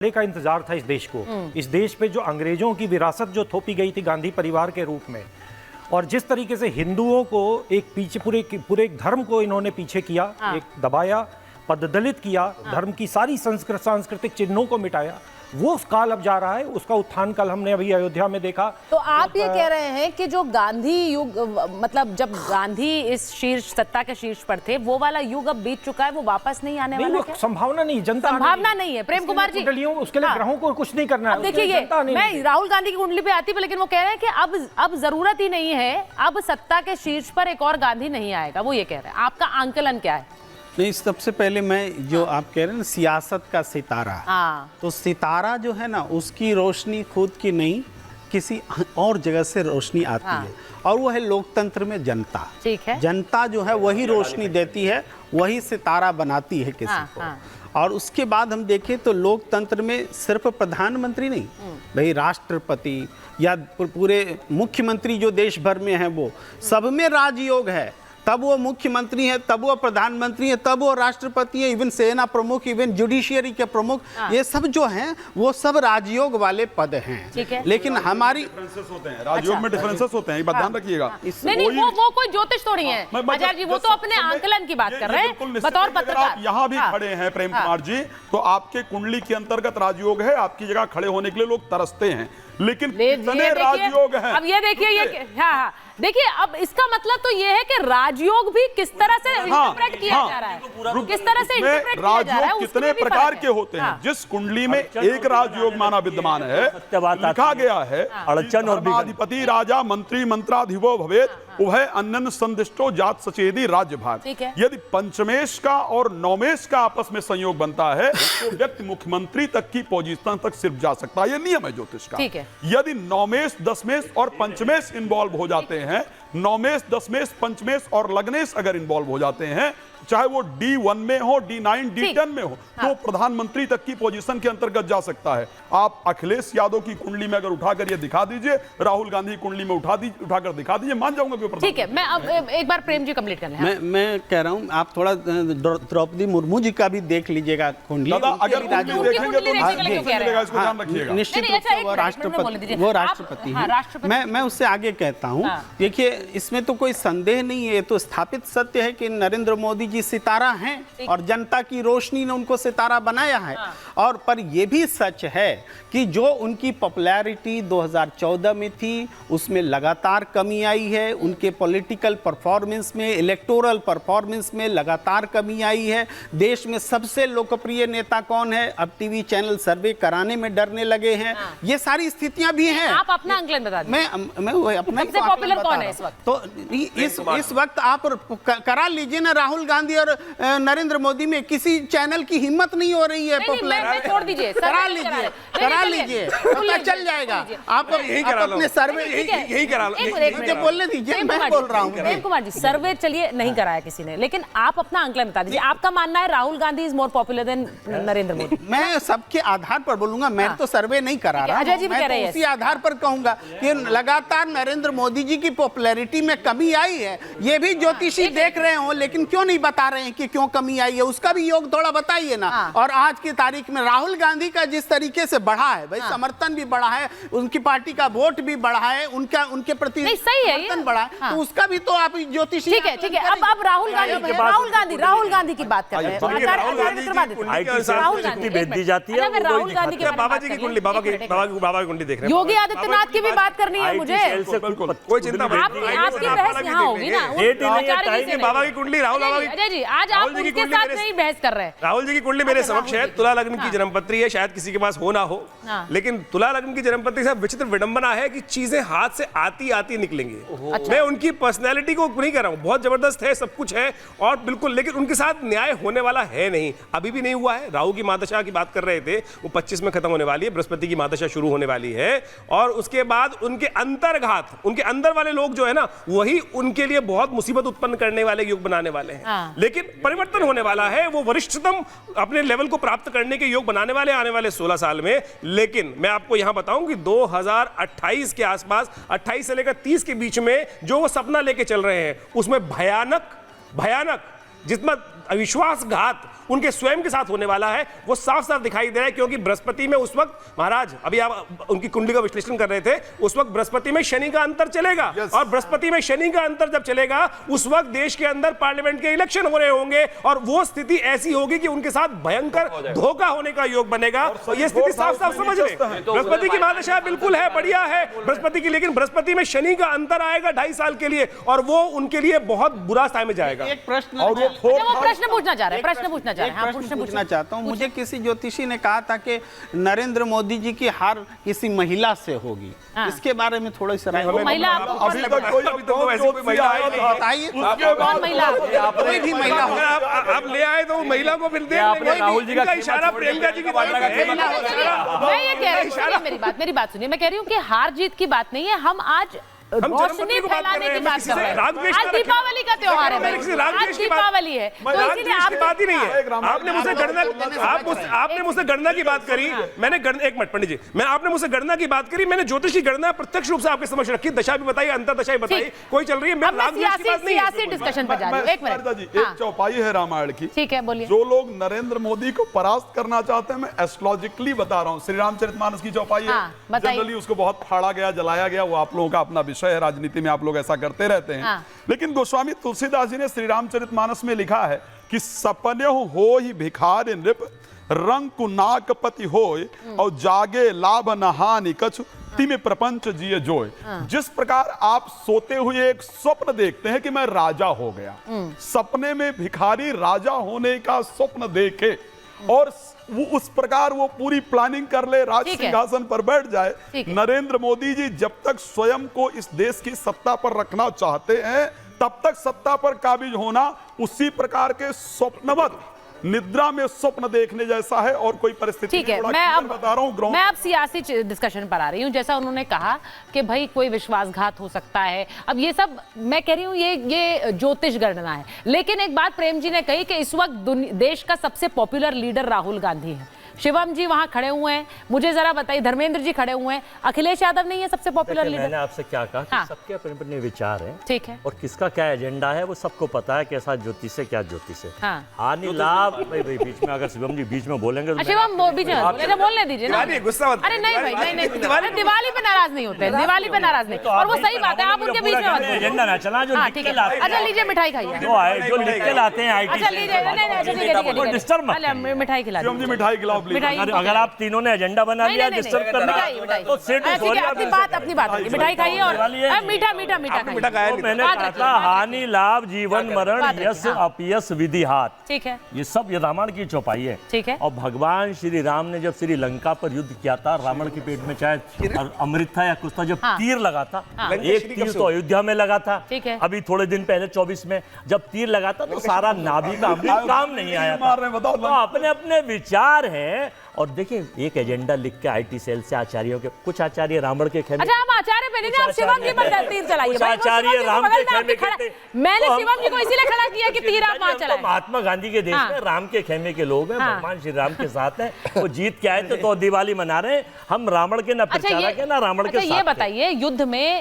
का इंतजार था इस देश को, इस देश पे जो अंग्रेजों की विरासत जो थोपी गई थी गांधी परिवार के रूप में, और जिस तरीके से हिंदुओं को एक पीछे पूरे एक धर्म को इन्होंने पीछे किया, एक दबाया, पददलित किया, धर्म की सारी सांस्कृतिक चिन्हों को मिटाया, वो काल अब जा रहा है। उसका उत्थान कल हमने अभी अयोध्या में देखा। तो आप ये कह रहे हैं कि जो गांधी युग, मतलब जब गांधी इस शीर्ष सत्ता के शीर्ष पर थे, वो वाला युग अब बीत चुका है, वो वापस नहीं आने वाला है? संभावना नहीं, जनता संभावना नहीं है। प्रेम कुमार जी, उसके लिए ग्रहों को कुछ नहीं करना है। देखिए, ये मैं राहुल गांधी की कुंडली पे आती हूँ, लेकिन वो कह रहे हैं कि अब जरूरत ही नहीं है, अब सत्ता के शीर्ष पर एक और गांधी नहीं आएगा, वो ये कह रहे हैं। आपका आंकलन क्या है? नहीं, सबसे पहले मैं जो आप कह रहे हैं ना, सियासत का सितारा, तो सितारा जो है ना, उसकी रोशनी खुद की नहीं, किसी और जगह से रोशनी आती है, और वो है लोकतंत्र में जनता। ठीक है, जनता जो है वही रोशनी देती है, वही सितारा बनाती है किसी को। और उसके बाद हम देखें तो लोकतंत्र में सिर्फ प्रधानमंत्री नहीं, भाई राष्ट्रपति या पूरे मुख्यमंत्री जो देश भर में है, वो सब में राजयोग है। तब वो मुख्यमंत्री है, तब वो प्रधानमंत्री है, तब वो राष्ट्रपति है, इवन सेना प्रमुख, इवन जुडिशियरी के प्रमुख, ये सब जो हैं वो सब राजयोग वाले पद हैं। लेकिन हमारी डिफरेंसेस होते हैं, राजयोग में डिफरेंसेस होते हैं, ये बात ध्यान रखिएगा। नहीं, वो कोई ज्योतिष थोड़ी है आचार्य जी, वो तो अपने आंकलन की बात कर रहे हैं बतौर पत्रकार। यहाँ भी खड़े हैं प्रेम कुमार जी, तो आपके कुंडली के अंतर्गत राजयोग है, आपकी जगह खड़े होने के लिए लोग तरसते हैं, लेकिन कितने राजयोग हैं? अब ये देखिए, ये देखिए, अब इसका मतलब तो ये है कि राजयोग भी किस तरह से इंटरप्रेट किया जा रहा है, किस तरह से इंटरप्रेट किया जा रहा है, कितने प्रकार के होते हैं। जिस कुंडली में एक राजयोग माना विद्यमान है, लिखा गया है धर्माधिपति राजा मंत्री मंत्राधिपो भवेत् उभय अन्यन संदिष्टो जात सचेदी राज्य भाग। यदि पंचमेश का और नौमेश का आपस में संयोग बनता है तो व्यक्ति मुख्यमंत्री तक की पोजीशन तक सिर्फ जा सकता है, ये नियम है ज्योतिष का। यदि नौमेश, दसमेश और पंचमेश इन्वॉल्व हो जाते हैं, नौमेश, दसमेश, पंचमेश और लग्नेश अगर इन्वॉल्व हो जाते हैं, चाहे वो D1 में हो, D9, D10 में हो, तो प्रधानमंत्री तक की पोजीशन के अंतर्गत जा सकता है। आप अखिलेश यादव की कुंडली में अगर उठाकर ये दिखा दीजिए, राहुल गांधी की कुंडली में उठाकर दिखा दीजिए, मान जाऊंगा कि ठीक है। मैं अब एक बार प्रेम जी कंप्लीट कर लें। मैं कह रहा हूं, आप थोड़ा द्रौपदी मुर्मू जी का भी देख लीजिएगा कुंडली। अगर देखेंगे तो ध्यान रखिएगा, निश्चित रूप से वो राष्ट्रपति है। मैं उससे आगे कहता हूं, देखिए इसमें तो कोई संदेह नहीं है, तो स्थापित सत्य है कि नरेंद्र मोदी जी सितारा हैं और जनता की रोशनी ने उनको सितारा बनाया है। और पर यह भी सच है कि जो उनकी पॉपुलैरिटी 2014 में थी, उसमें लगातार कमी आई है। उनके पॉलिटिकल परफॉर्मेंस में, इलेक्टोरल परफॉर्मेंस में लगातार कमी आई है। देश में सबसे लोकप्रिय नेता कौन है, अब टीवी चैनल सर्वे कराने में डरने लगे हैं। ये सारी स्थितियां भी हैं। आप अपना आंकलन बता दीजिए। मैं अपना सबसे पॉपुलर कौन है इस वक्त? तो इस वक्त आप करा लीजिए ना, राहुल गांधी और नरेंद्र मोदी में किसी चैनल की हिम्मत नहीं हो रही है पॉपुलर। छोड़ दीजिए, करा लीजिए, पता चल जाएगा। आप अपने सर्वे यही करा लो, मुझे बोलने दीजिए, मैं बोल रहा हूँ। प्रेम कुमार जी, सर्वे चलिए नहीं कराया किसी ने, लेकिन आप अपना आंकलन बता दीजिए। आपका मानना है Rahul Gandhi is more popular than Narendra Modi? मैं सबके आधार पर बोलूंगा, मैं तो सर्वे नहीं करा रहा, मैं उसी आधार पर कहूंगा कि लगातार नरेंद्र मोदी जी की पॉपुलैरिटी में कमी आई है। ये भी ज्योतिषी देख रहे हो, लेकिन क्यों नहीं बता रहे हैं कि क्यों कमी आई है, उसका भी योग थोड़ा बताइए ना। और आज की तारीख में राहुल गांधी का जिस तरीके से बढ़ा है, भाई समर्थन भी बढ़ा है, उनकी पार्टी का वोट भी बढ़ा है, उनके प्रति समर्थन बढ़ा है, तो उसका भी तो आप ज्योतिषी। ठीक है। अब राहुल गांधी की बात कर रहे हैं। राहुल गांधी की कुंडली देख रहे हैं, योगी आदित्यनाथ की भी बात करनी है मुझे। कोई चिंता नहीं, आपकी बहस यहाँ होगी ना। बाबा की कुंडली, राहुल बाबा अजय जी, आज आप उनके साथ नहीं बहस कर रहे हैं। राहुल जी की कुंडली मेरे समक्ष है। तुला लग्न की जन्मपत्री है, शायद किसी के पास हो ना हो, लेकिन तुला लग्न की जन्मपत्री से विचित्र विडंबना है कि चीजें हाथ से आती आती निकलेंगी। मैं उनकी पर्सनैलिटी को नहीं कर रहा हूँ, बहुत जबरदस्त है, सब कुछ है और बिल्कुल, लेकिन उनके साथ न्याय होने वाला है नहीं, अभी भी नहीं हुआ है। राहु की महादशा की बात कर रहे थे, वो 25 में खत्म होने वाली है, बृहस्पति की महादशा शुरू होने वाली है, और उसके बाद उनके अंतर्घात, उनके अंदर वाले लोग जो है ना, वही उनके लिए बहुत मुसीबत उत्पन्न करने वाले योग बनाने वाले हैं। लेकिन परिवर्तन होने वाला है, वो वरिष्ठतम अपने लेवल को प्राप्त करने के योग बनाने वाले आने वाले 16 साल में। लेकिन मैं आपको यहां बताऊं कि 2028 के आसपास, 28 से लेकर 30 के बीच में जो वो सपना लेके चल रहे हैं, उसमें भयानक जिसमें अविश्वासघात उनके स्वयं के साथ होने वाला है वो साफ साफ दिखाई दे रहा है, क्योंकि बृहस्पति में उस वक्त महाराज, अभी आप उनकी कुंडली का विश्लेषण कर रहे थे, उस वक्त बृहस्पति में शनि का अंतर चलेगा, और बृहस्पति में शनि का अंतर जब चलेगा उस वक्त देश के अंदर पार्लियामेंट के इलेक्शन हो रहे होंगे, और वो स्थिति ऐसी होगी कि उनके साथ भयंकर धोखा होने का योग बनेगा। और ये स्थिति साफ साफ समझ रहे हैं। बृहस्पति की महादशा बिल्कुल है, बढ़िया है बृहस्पति की, लेकिन बृहस्पति में शनि का अंतर आएगा 2.5 साल के लिए, और वो उनके लिए बहुत बुरा समय में जाएगा। एक प्रश्न और वो प्रश्न पूछना चाह रहे हैं, प्रश्न पूछना चाह रहे हैं। प्रश्न पूछना चाहता हूं। मुझे किसी ज्योतिषी ने कहा था कि नरेंद्र मोदी जी की हार किसी महिला से होगी, इसके बारे में थोड़ी सी राय। महिला अभी तक कोई ऐसी कोई महिला आई नहीं। बताइए, कौन महिला? कोई भी महिला हो। आप ले आए तो महिला को फिर देख लेंगे। राहुल जी का इशारा प्रियंका जी की तरफ है। मैं ये कह रही हूँ, मेरी बात सुनिए, मैं कह रही हूँ कि हार जीत की बात नहीं है, हम आज रोशनी फैलाने की बात कर रहे हैं। आज दीपावली का त्योहार है, आज दीपावली है, तो इसीलिए आप बात ही नहीं है। आपने मुझसे गणना, आपने मुझसे गणना की बात करी, मैंने एक मिनट पंडित जी, आपने मुझसे गणना की बात करी, मैंने ज्योतिष की गणना प्रत्यक्ष रूप से आपके समक्ष रखी, दशा भी बताई, अंतर दशा भी बताई, कोई चल रही है। मैं सियासी डिस्कशन पर जा रही हूँ। एक मिनट, एक चौपाई है रामायण की। ठीक है, बोलिए। जो लोग नरेंद्र मोदी को परास्त करना चाहते हैं, मैं एस्ट्रोलॉजिकली बता रहा हूँ, श्री रामचरितमानस की चौपाई है, जनरली उसको बहुत फाड़ा गया, जलाया गया, वो आप लोगों का अपना विषय है, राजनीति में आप लोग ऐसा करते रहते हैं। लेकिन गोस्वामी तुलसीदास जी ने श्री रामचरितमानस में लिखा है कि सपने हो ही भिखारी नृप, रंग कुनाकपति होय, और जागे लाभ नहानि कछु, तिमे प्रपंच जिये जोय। जिस प्रकार आप सोते हुए एक स्वप्न देखते हैं कि मैं राजा हो गया, सपने में भिखारी राजा होने का स्वप्न देखे, और वो उस प्रकार वो पूरी प्लानिंग कर ले, राज सिंहासन पर बैठ जाए। नरेंद्र मोदी जी जब तक स्वयं को इस देश की सत्ता पर रखना चाहते हैं, तब तक सत्ता पर काबिज होना उसी प्रकार के स्वप्नवत निद्रा में स्वप्न देखने जैसा है, और कोई परिस्थिति ठीक है। मैं अब सियासी डिस्कशन पर आ रही हूँ। जैसा उन्होंने कहा कि भाई कोई विश्वासघात हो सकता है, अब ये सब मैं कह रही हूँ ये ज्योतिष गणना है, लेकिन एक बात प्रेम जी ने कही कि इस वक्त देश का सबसे पॉपुलर लीडर राहुल गांधी है। शिवम जी वहां खड़े हुए हैं, मुझे जरा बताइए, धर्मेंद्र जी खड़े हुए हैं, अखिलेश यादव नहीं है सबसे पॉपुलर लीडर? मैंने आपसे क्या कहा कि सबके अपने अपने विचार हैं, ठीक है, और किसका क्या एजेंडा है वो सबको पता है, कैसा ज्योतिष है क्या ज्योतिष है। हानि लाभ भाई बीच में अगर शिवम जी बीच में बोलेंगे तो शिवम बीच में बोलने दीजिए ना। अरे नहीं भाई, नहीं, दिवाली पे नाराज नहीं होते, दिवाली पे नाराज नहीं, और वो सही बात है, आप उनके बीच में एजेंडा ना चला जो ठीक है। अच्छा लीजिए, मिठाई खाइए, जो लिख के लाते हैं। अच्छा लीजिए, डिस्टर्ब मिठाई खिला, मिठाई खिलाओ प्लीज। अगर आप तीनों ने एजेंडा बना लिया डिस्टर्ब करना, तो अपनी बात मिठाई खाइए, और मीठा खाइए। मैंने कहा था हानि लाभ जीवन मरण यश अपयश विधि हाथ, ठीक है, ये सब ये रामायण की चौपाई है, ठीक है। और भगवान श्री राम ने जब श्रीलंका पर युद्ध किया था, रावण के पेट में चाहे अमृत था या कुछ था, जब तीर लगा था, एक तीर तो अयोध्या में लगा था, ठीक है। अभी थोड़े दिन पहले 24 में जब तीर लगा था तो सारा नाभि का अमृत काम नहीं आया था। तो अपने अपने विचार हैं, और देखिए एक एजेंडा लिख के आईटी सेल से आचार्यों के, कुछ आचार्य रावण के खेमे, अच्छा हम आचार्य पे नहीं, आप शिवम जी पर तीर चलाइए भाई, आचार्य राम के खेमे के, मैंने शिवम जी को इसीलिए खड़ा किया कि तीर आप वहां चलाएं। महात्मा गांधी के देश में राम के खेमे के लोग हैं, भगवान श्री राम के साथ हैं, वो जीत के आए थे तो दिवाली मना रहे हैं, हम रावण के ना प्रचारक है ना रावण के साथ। ये बताइए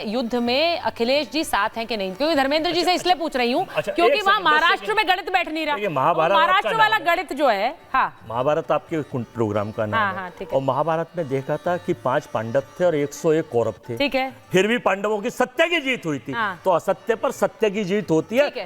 युद्ध में अखिलेश जी साथ हैं कि नहीं? क्योंकि धर्मेंद्र जी से इसलिए पूछ रही हूँ क्योंकि वहाँ महाराष्ट्र में गणित बैठ नहीं रहा, महाराष्ट्र वाला गणित जो है। महाभारत आपके प्रोग्राम का नाम है, और महाभारत में देखा था कि 5 पांडव थे और 101 कौरव थे, ठीक है, फिर भी पांडवों की सत्य की जीत हुई थी। तो असत्य पर सत्य की जीत होती है,